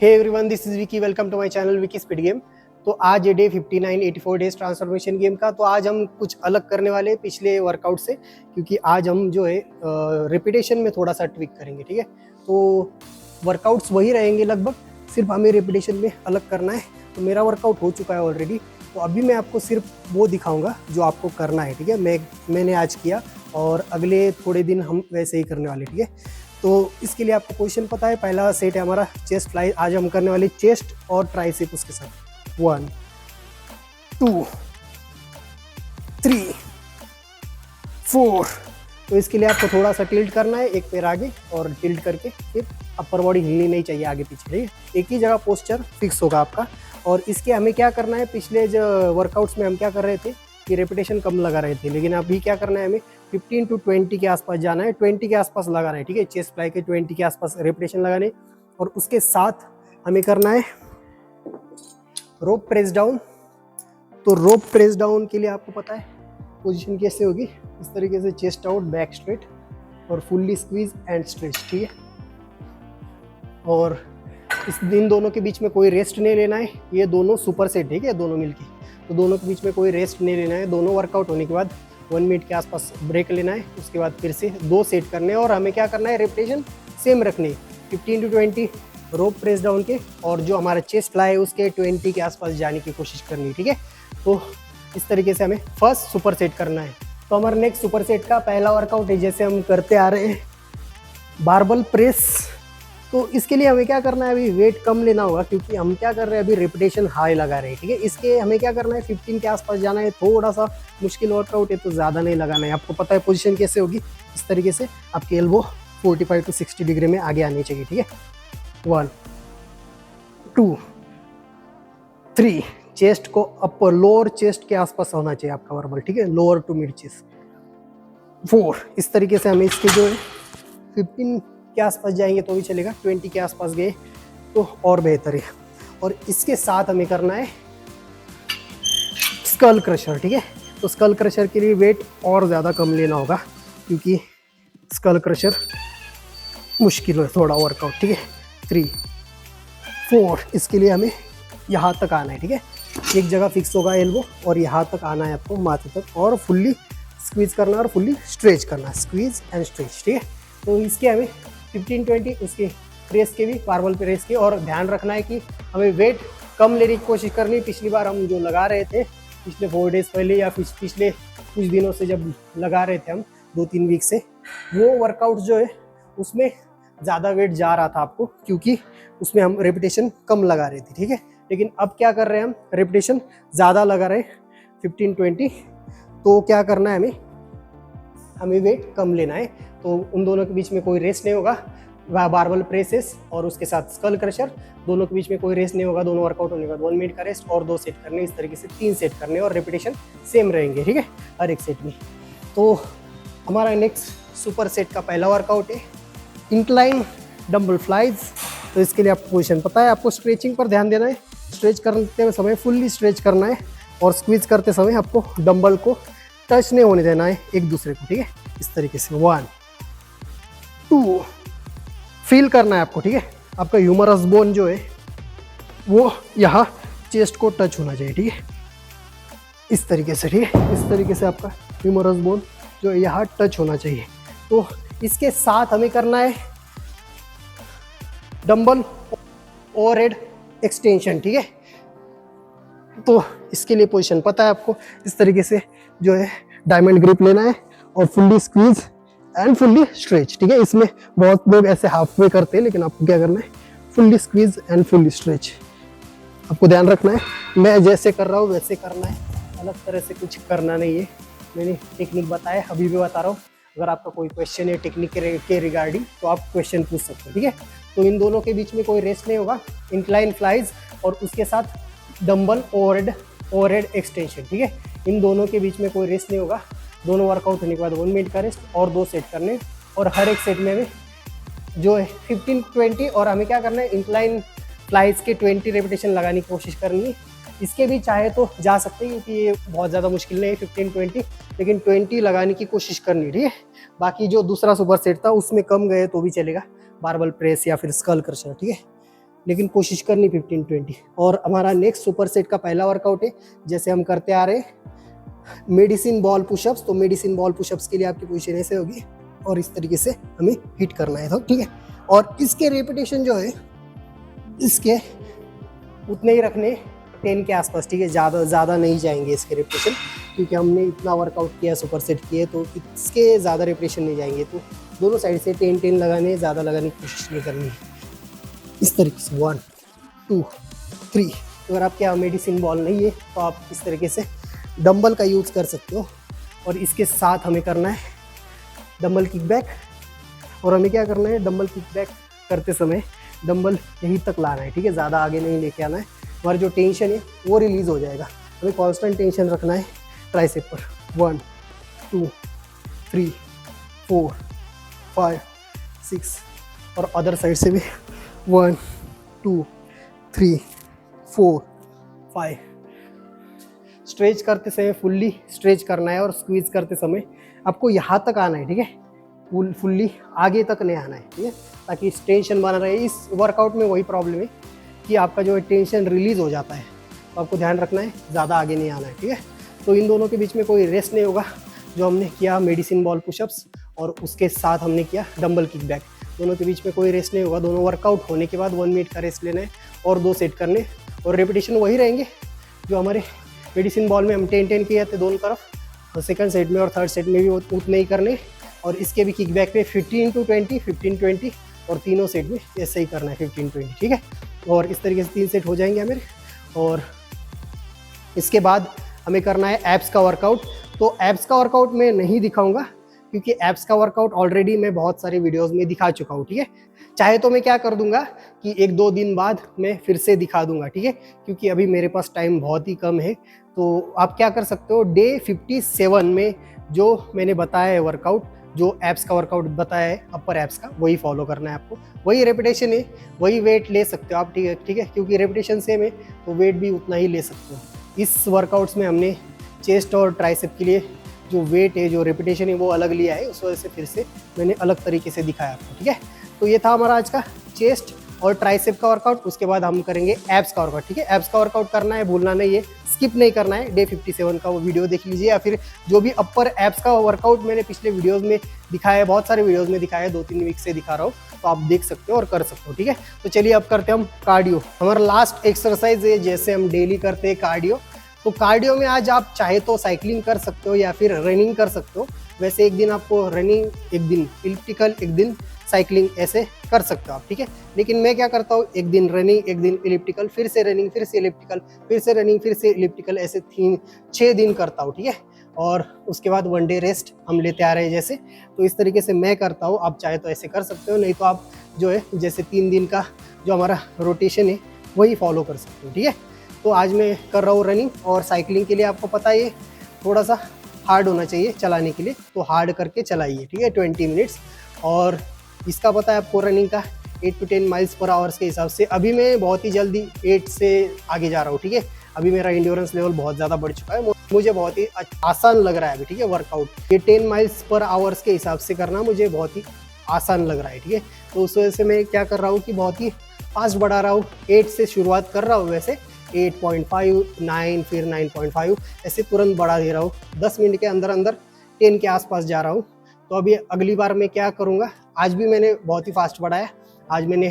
Hey everyone, this is Vicky. Welcome to my channel Vicky speed game. तो आज ये day 59 84 days transformation game का। तो आज हम कुछ अलग करने वाले हैं पिछले वर्कआउट से, क्योंकि आज हम जो है रिपीटेशन में थोड़ा सा ट्विक करेंगे। ठीक है, तो वर्कआउट्स वही रहेंगे लगभग, सिर्फ हमें रिपीटेशन में अलग करना है। तो मेरा वर्कआउट हो चुका है ऑलरेडी, तो अभी मैं आपको सिर्फ वो दिखाऊंगा जो आपको करना है। ठीक है, मैंने आज किया और अगले थोड़े दिन हम वैसे ही करने वाले। ठीक है, तो इसके लिए आपको पोजीशन पता है। पहला सेट है हमारा चेस्ट फ्लाई। आज हम करने वाले चेस्ट और ट्राइसेप उसके साथ। 1 2 3 4। तो इसके लिए आपको थोड़ा सा टिल्ट करना है, एक पैर आगे और टिल्ट करके फिर अपर बॉडी हिलनी नहीं चाहिए आगे पीछे। ठीक है, एक ही जगह पोस्चर फिक्स होगा आपका। और इसके हमें क्या करना है, पिछले जो वर्कआउट्स में हम क्या कर रहे थे कि रेपिटेशन कम लगा रहे थे, लेकिन अभी क्या करना है, हमें 15 to 20 के आसपास जाना है। 20 के आसपास लगाना है। ठीक है, चेस्ट फ्लाई के 20 के आसपास रेपिटेशन लगाने। और उसके साथ हमें करना है रोप प्रेस डाउन। तो रोप प्रेस डाउन के लिए आपको पता है पोजीशन कैसे होगी, इस तरीके से चेस्ट आउट, बैक स्ट्रेट और फुल्ली स्क्वीज एंड स्ट्रेच। ठीक है, और इन दोनों के बीच में कोई रेस्ट नहीं लेना है। ये दोनों सुपर सेट, ठीक है, दोनों मिलके, तो दोनों के बीच में कोई रेस्ट नहीं लेना है। दोनों वर्कआउट होने के बाद 1 मिनट के आसपास ब्रेक लेना है। उसके बाद फिर से 2 सेट करने हैं और हमें क्या करना है, रेपिटेशन सेम रखनी है, 15 to 20 रोप प्रेस डाउन के, और जो हमारा चेस्ट फ्लाई है उसके 20 के आसपास जाने की कोशिश करनी है। ठीक है, तो इस तरीके से हमें फर्स्ट सुपर सेट करना है। तो हमारा नेक्स्ट सुपर सेट का पहला वर्कआउट है, जैसे हम करते आ रहे हैं, बारबल प्रेस। तो इसके लिए हमें क्या करना है, अभी वेट कम लेना होगा, क्योंकि हम क्या कर रहे हैं, अभी रेपिटेशन हाई लगा रहे हैं। ठीक है, इसके हमें क्या करना है, 15 के आसपास जाना है। थोड़ा सा मुश्किल वर्कआउट है, तो ज़्यादा नहीं लगाना है। आपको पता है पोजीशन कैसे होगी, इस तरीके से आपकी एल्बो 45 to 60 डिग्री में आगे आनी चाहिए। ठीक है, 1 2 3। चेस्ट को अपर लोअर चेस्ट के आसपास होना चाहिए आपका वर्बल। ठीक है, लोअर टू मिड चेस्ट। 4। इस तरीके से हमें इसके जो है 15 के आसपास जाएंगे तो भी चलेगा, 20 के आसपास गए तो और बेहतर है। और इसके साथ हमें करना है स्कल क्रशर। ठीक है, तो स्कल क्रशर के लिए वेट और ज़्यादा कम लेना होगा, क्योंकि स्कल क्रशर मुश्किल है थोड़ा वर्कआउट। ठीक है, 3 4। इसके लिए हमें यहाँ तक आना है। ठीक है, एक जगह फिक्स होगा एल्बो और यहाँ तक आना है आपको, माथे तक, और फुल्ली स्क्वीज करना है और फुल्ली स्ट्रेच करना है, स्क्वीज एंड स्ट्रेच। ठीक है, तो इसके हमें 15-20 उसके प्रेस के भी, बारबल प्रेस के, और ध्यान रखना है कि हमें वेट कम लेने की कोशिश करनी है। पिछली बार हम जो लगा रहे थे, पिछले 4 डेज पहले या पिछले कुछ दिनों से जब लगा रहे थे हम 2-3 वीक से, वो वर्कआउट जो है उसमें ज़्यादा वेट जा रहा था आपको, क्योंकि उसमें हम रेपिटेशन कम लगा रहे थे। ठीक है, लेकिन अब क्या कर रहे हैं, हम रेपिटेशन ज़्यादा लगा रहे हैं, 15-20। तो क्या करना है, हमें वेट कम लेना है। तो उन दोनों के बीच में कोई रेस्ट नहीं होगा। बारबल प्रेसेस और उसके साथ स्कल क्रशर, दोनों के बीच में कोई रेस्ट नहीं होगा। दोनों वर्कआउट होने के बाद 1 मिनट का रेस्ट और 2 सेट करने, इस तरीके से 3 सेट करने, और रेपिटेशन सेम रहेंगे। ठीक है, हर एक सेट में। तो हमारा नेक्स्ट सुपर सेट का पहला वर्कआउट है इंक्लाइन डंबल फ्लाइज। तो इसके लिए आपको पोजीशन पता है, आपको स्ट्रेचिंग पर ध्यान देना है। स्ट्रेच करते समय फुल्ली स्ट्रेच करना है, और स्क्वीज करते समय आपको डंबल को टच नहीं होने देना है एक दूसरे को। ठीक है, इस तरीके से 1 2 फील करना है आपको। ठीक है, आपका ह्यूमरस बोन जो है वो यहाँ चेस्ट को टच होना चाहिए। ठीक है, इस तरीके से। ठीक है, इस तरीके से आपका ह्यूमरस बोन जो यहाँ टच होना चाहिए। तो इसके साथ हमें करना है डंबल ओवरहेड एक्सटेंशन। ठीक है, तो इसके लिए पोजीशन पता है आपको, इस तरीके से जो है डायमंड ग्रिप लेना है और fully squeeze and fully stretch. ठीक है, इसमें बहुत लोग ऐसे हाफ वे करते हैं, लेकिन आपको क्या करना है, fully squeeze and fully stretch. आपको ध्यान रखना है, मैं जैसे कर रहा हूँ वैसे करना है, अलग तरह से कुछ करना नहीं है। मैंने टेक्निक बताया, अभी भी बता रहा हूँ। अगर आपका कोई क्वेश्चन है टेक्निक के रिगार्डिंग, तो आप क्वेश्चन पूछ सकते हो। ठीक है, तो इन दोनों के बीच में कोई रेस्ट नहीं होगा, इंक्लाइन फ्लाइज और उसके साथ डंबल ओवरहेड एक्सटेंशन। ठीक है, इन दोनों के बीच में कोई रेस्ट नहीं होगा। दोनों वर्कआउट होने के बाद 1 मिनट का रेस्ट और 2 सेट करने, और हर एक सेट में हमें जो है 15-20, और हमें क्या करना है, इंक्लाइन फ्लाइज के 20 रेपिटेशन लगाने की कोशिश करनी है। इसके भी चाहे तो जा सकते हैं, क्योंकि ये बहुत ज़्यादा मुश्किल नहीं है 15-20, लेकिन 20 लगाने की कोशिश करनी। ठीक है, बाकी जो दूसरा सुपर सेट था उसमें कम गए तो भी चलेगा, बारबल प्रेस या फिर स्कल क्रशर। ठीक है, लेकिन कोशिश करनी 15-20। और हमारा नेक्स्ट सुपर सेट का पहला वर्कआउट है, जैसे हम करते आ रहे हैं मेडिसिन बॉल पुशअप्स। तो मेडिसिन बॉल पुशअप्स के लिए आपकी पोजीशन ऐसे होगी और इस तरीके से हमें हिट करना है, तो ठीक है। और इसके रेपिटेशन जो है इसके उतने ही रखने 10 के आसपास, ठीक है। ज़्यादा नहीं जाएंगे इसके रेपिटेशन, क्योंकि हमने इतना वर्कआउट किया, सुपर सेट किए, तो इसके ज़्यादा रेपिटेशन नहीं जाएंगे। तो दोनों साइड से 10-10 लगाने, ज़्यादा लगाने की कोशिश नहीं करनी है। इस तरीके से 1 2 3। अगर आपके यहाँ मेडिसिन बॉल नहीं है तो आप इस तरीके से डंबल का यूज़ कर सकते हो। और इसके साथ हमें करना है डंबल किक बैक। और हमें क्या करना है, डंबल किक बैक करते समय डंबल यहीं तक लाना है, ठीक है। ज़्यादा आगे नहीं लेके आना है, हमारी जो टेंशन है वो रिलीज़ हो जाएगा। हमें कांस्टेंट टेंशन रखना है ट्राइसेप पर। 1 2 3 4 5 6। और अदर साइड से भी 1 2 3 4 5। स्ट्रेच करते समय फुल्ली स्ट्रेच करना है और स्क्वीज करते समय आपको यहाँ तक आना है, ठीक है। फुल्ली आगे तक नहीं आना है, ठीक है, ताकि टेंशन बना रहे। इस वर्कआउट में वही प्रॉब्लम है कि आपका जो है टेंशन रिलीज़ हो जाता है, तो आपको ध्यान रखना है ज़्यादा आगे नहीं आना है, ठीक है। तो इन दोनों के बीच में कोई रेस्ट नहीं होगा। जो हमने किया मेडिसिन बॉल पुशअप्स और उसके साथ हमने किया डंबल किक बैक, दोनों के बीच में कोई रेस्ट नहीं होगा। दोनों वर्कआउट होने के बाद 1 मिनट का रेस्ट लेना है और 2 सेट करने, और रेपिटेशन वही रहेंगे जो हमारे मेडिसिन बॉल में हम 10-10 किए थे दोनों तरफ। और सेकंड सेट में और थर्ड सेट में भी उतने ही करने। और इसके भी किक बैक पे 15-20 15-20, और तीनों सेट में ऐसे ही करना है 15-20, ठीक है। और इस तरीके से 3 सेट हो जाएंगे हमारे। और इसके बाद हमें करना है एब्स का वर्कआउट। तो एब्स का वर्कआउट मैं नहीं दिखाऊंगा, क्योंकि एब्स का वर्कआउट ऑलरेडी मैं बहुत सारे वीडियोस में दिखा चुका हूँ, ठीक है। चाहे तो मैं क्या कर दूंगा कि 1-2 दिन बाद मैं फिर से दिखा दूंगा, ठीक है, क्योंकि अभी मेरे पास टाइम बहुत ही कम है। तो आप क्या कर सकते हो, डे 57 में जो मैंने बताया है वर्कआउट, जो एब्स का वर्कआउट बताया है अपर एब्स का, वही फॉलो करना है आपको। वही रेपिटेशन है, वही वेट ले सकते हो आप, ठीक है, क्योंकि रेपिटेशन सेम है तो वेट भी उतना ही ले सकते हो। इस वर्कआउट्स में हमने चेस्ट और ट्राइसेप के लिए जो वेट है, जो रेपिटेशन है, वो अलग लिया है, उस वजह से फिर से मैंने अलग तरीके से दिखाया आपको, ठीक है। तो ये था हमारा आज का चेस्ट और ट्राइसेप का वर्कआउट। उसके बाद हम करेंगे एब्स का वर्कआउट, ठीक है। एब्स का वर्कआउट करना है, भूलना नहीं है, स्किप नहीं करना है। डे 57 का वो वीडियो देख लीजिए, या फिर जो भी अपर एब्स का वर्कआउट मैंने पिछले वीडियोस में दिखाया है, बहुत सारे वीडियोस में दिखाया है, 2-3 वीक से दिखा रहा हूँ, तो आप देख सकते हो और कर सकते हो, ठीक है। तो चलिए अब करते हैं हम कार्डियो। हमारा लास्ट एक्सरसाइज है, जैसे हम डेली करते हैं कार्डियो। तो कार्डियो में आज आप चाहे तो साइकिलिंग कर सकते हो या फिर रनिंग कर सकते हो। वैसे एक दिन आपको रनिंग, एक दिन इलिप्टिकल, एक दिन साइकिलिंग, ऐसे कर सकते हो आप, ठीक है। लेकिन मैं क्या करता हूँ, एक दिन रनिंग, एक दिन इलिप्टिकल, फिर से रनिंग, फिर से इलिप्टिकल, फिर से रनिंग, फिर से इलिप्टिकल, ऐसे 6 दिन करता हूँ, ठीक है। और उसके बाद 1 डे रेस्ट हम लेते आ रहे हैं जैसे। तो इस तरीके से मैं करता हूँ, आप चाहे तो ऐसे कर सकते हो, नहीं तो आप जो है जैसे 3 दिन का जो हमारा रोटेशन है वही फॉलो कर सकते हो, ठीक है। तो आज मैं कर रहा हूँ रनिंग। और साइकिलिंग के लिए आपको पता है थोड़ा सा हार्ड होना चाहिए चलाने के लिए, तो हार्ड करके चलाइए, ठीक है, 20 मिनट्स। और इसका पता है आपको रनिंग का 8 to 10 माइल्स पर आवर्स के हिसाब से। अभी मैं बहुत ही जल्दी 8 से आगे जा रहा हूँ, ठीक है। अभी मेरा इंड्योरेंस लेवल बहुत ज़्यादा बढ़ चुका है, मुझे बहुत ही आसान लग रहा है अभी, ठीक है। वर्कआउट ये 10 माइल्स पर आवर्स के हिसाब से करना मुझे बहुत ही आसान लग रहा है, ठीक है। तो उस वजह से मैं क्या कर रहा हूँ कि बहुत ही फास्ट बढ़ा रहा हूँ। 8 से शुरुआत कर रहा हूँ, वैसे 8.5, 9, फिर 9.5, ऐसे तुरंत बढ़ा दे रहा हूँ। 10 मिनट के अंदर अंदर 10 के आसपास जा रहा हूँ। तो अभी अगली बार मैं क्या करूँगा, आज भी मैंने बहुत ही फास्ट बढ़ाया। आज मैंने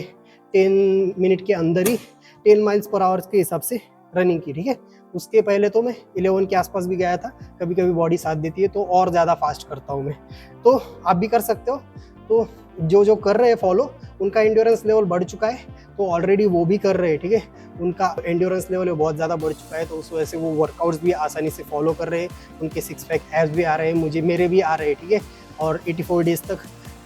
10 मिनट के अंदर ही 10 माइल्स पर आवर्स के हिसाब से रनिंग की, ठीक है। उसके पहले तो मैं 11 के आसपास भी गया था, कभी कभी बॉडी साथ देती है तो और ज़्यादा फास्ट करता हूँ मैं। तो आप भी कर सकते हो। तो जो कर रहे हैं फॉलो, उनका एंड्योरेंस लेवल बढ़ चुका है, तो ऑलरेडी वो भी कर रहे हैं, ठीक है। उनका एंड्योरेंस लेवल बहुत ज़्यादा बढ़ चुका है, तो उस वजह से वो वर्कआउट्स भी आसानी से फॉलो कर रहे हैं। उनके 6 पैक एब्स भी आ रहे हैं, मेरे भी आ रहे हैं, ठीक है। और 84 डेज तक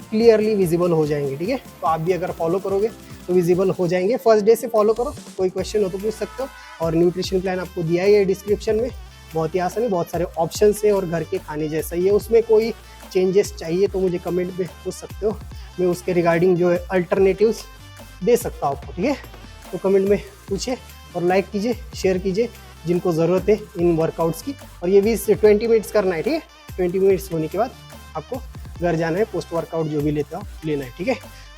क्लियरली विजिबल हो जाएंगे, ठीक है। तो आप भी अगर फॉलो करोगे तो विजिबल हो जाएंगे। फर्स्ट डे से फॉलो करो, कोई क्वेश्चन हो तो पूछ सकते हो। और न्यूट्रिशन प्लान आपको दिया ही है डिस्क्रिप्शन में, बहुत ही आसान है, बहुत सारे ऑप्शन है और घर के खाने जैसा ही है। उसमें कोई चेंजेस चाहिए तो मुझे कमेंट में पूछ सकते हो, मैं उसके रिगार्डिंग जो है अल्टरनेटिव्स दे सकता हूँ आपको, ठीक है। तो कमेंट में पूछिए और लाइक कीजिए, शेयर कीजिए जिनको ज़रूरत है इन वर्कआउट्स की। और ये भी 20 मिनट्स करना है, ठीक है। 20 मिनट्स होने के बाद आपको घर जाना है, पोस्ट वर्कआउट जो भी लेते हो लेना है, ठीक है।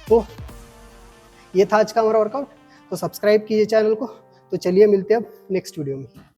तो ये था आज का हमारा वर्कआउट। तो सब्सक्राइब कीजिए चैनल को। तो चलिए मिलते हैं अब नेक्स्ट वीडियो में।